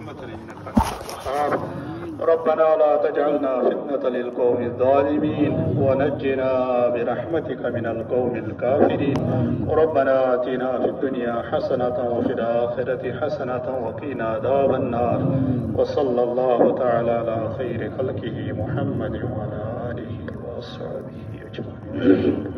رحمة إنك أنت الوهاب. ربنا لا تجعلنا فتنة للقوم الظالمين ونجنا برحمتك من القوم الكافرين. ربنا آتنا في الدنيا حسنة وفي الآخرة حسنة وقنا عذاب النار. وصلى الله تعالى على خير خلقه محمد وعلى آله وأصحابه أجمعين.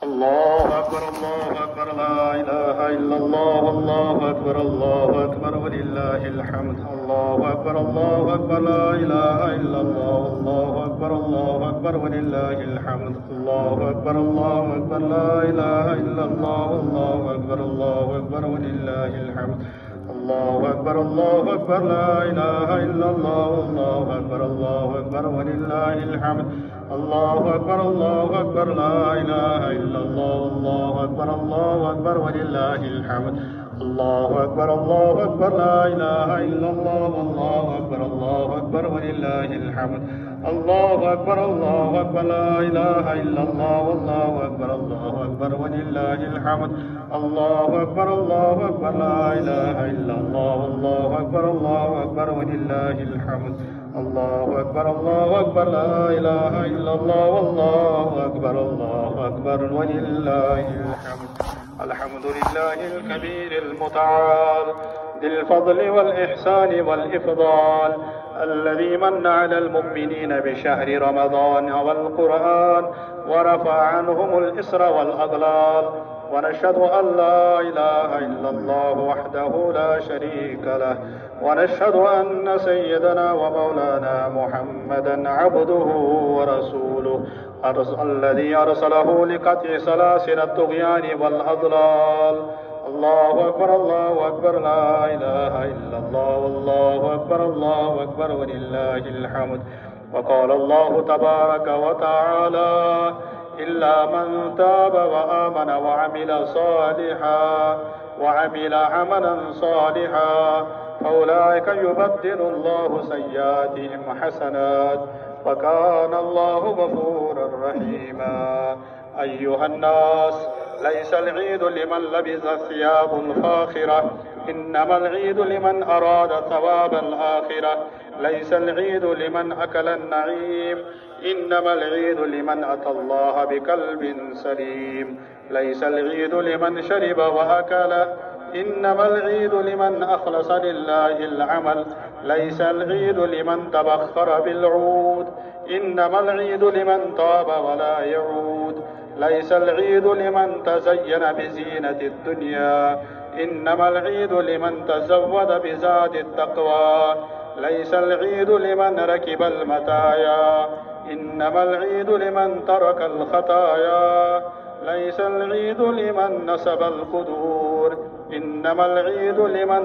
الله أكبر الله أكبر لا إله إلا الله. الله أكبر الله أكبر ولله الحمد. الله أكبر الله أكبر لا إله إلا الله. الله أكبر الله أكبر ولله الحمد. الله أكبر الله أكبر لا إله إلا الله. الله أكبر الله أكبر ولله الحمد. الله أكبر الله أكبر لا إله إلا الله. الله أكبر الله أكبر ولله الحمد. الله أكبر الله أكبر لا إله إلا الله. الله أكبر الله أكبر ولله الحمد. الله أكبر الله أكبر لا إله إلا الله. الله أكبر الله أكبر ولله الحمد. الله أكبر الله أكبر لا إله إلا الله. الله أكبر الله أكبر ولله الحمد. الله أكبر الله أكبر لا إله إلا الله. الله أكبر الله أكبر ولله الحمد. الله أكبر الله أكبر لا إله إلا الله. والله أكبر الله أكبر ولله الحمد. الحمد لله الكبير المتعال ذي الفضل والإحسان والإفضال الذي من على المؤمنين بشهر رمضان والقرآن ورفع عنهم الإسر والأغلال. ونشهد أن لا إله إلا الله وحده لا شريك له. ونشهد أن سيدنا ومولانا محمدا عبده ورسوله الذي أرسله لقطع سلاسل الطغيان والأضلال. الله أكبر الله أكبر لا إله إلا الله. والله أكبر الله أكبر ولله الحمد. وقال الله تبارك وتعالى إلا من تاب وآمن وعمل عملا صالحا فأولئك يبدل الله سيئاتهم حسنات وكان الله غفورا رحيما. أيها الناس، ليس العيد لمن لبس الثياب الفاخرة، إنما العيد لمن أراد ثواب الآخرة. ليس العيد لمن أكل النعيم، إنما العيد لمن أتى الله بقلب سليم. ليس العيد لمن شرب وأكل، إنما العيد لمن أخلص لله العمل. ليس العيد لمن تبخر بالعود، إنما العيد لمن تاب ولا يعود. ليس العيد لمن تزين بزينة الدنيا، إنما العيد لمن تزود بزاد التقوى. ليس العيد لمن ركب المتايا، إنما العيد لمن ترك الخطايا. ليس العيد لمن نسب القدور، إنما العيد لمن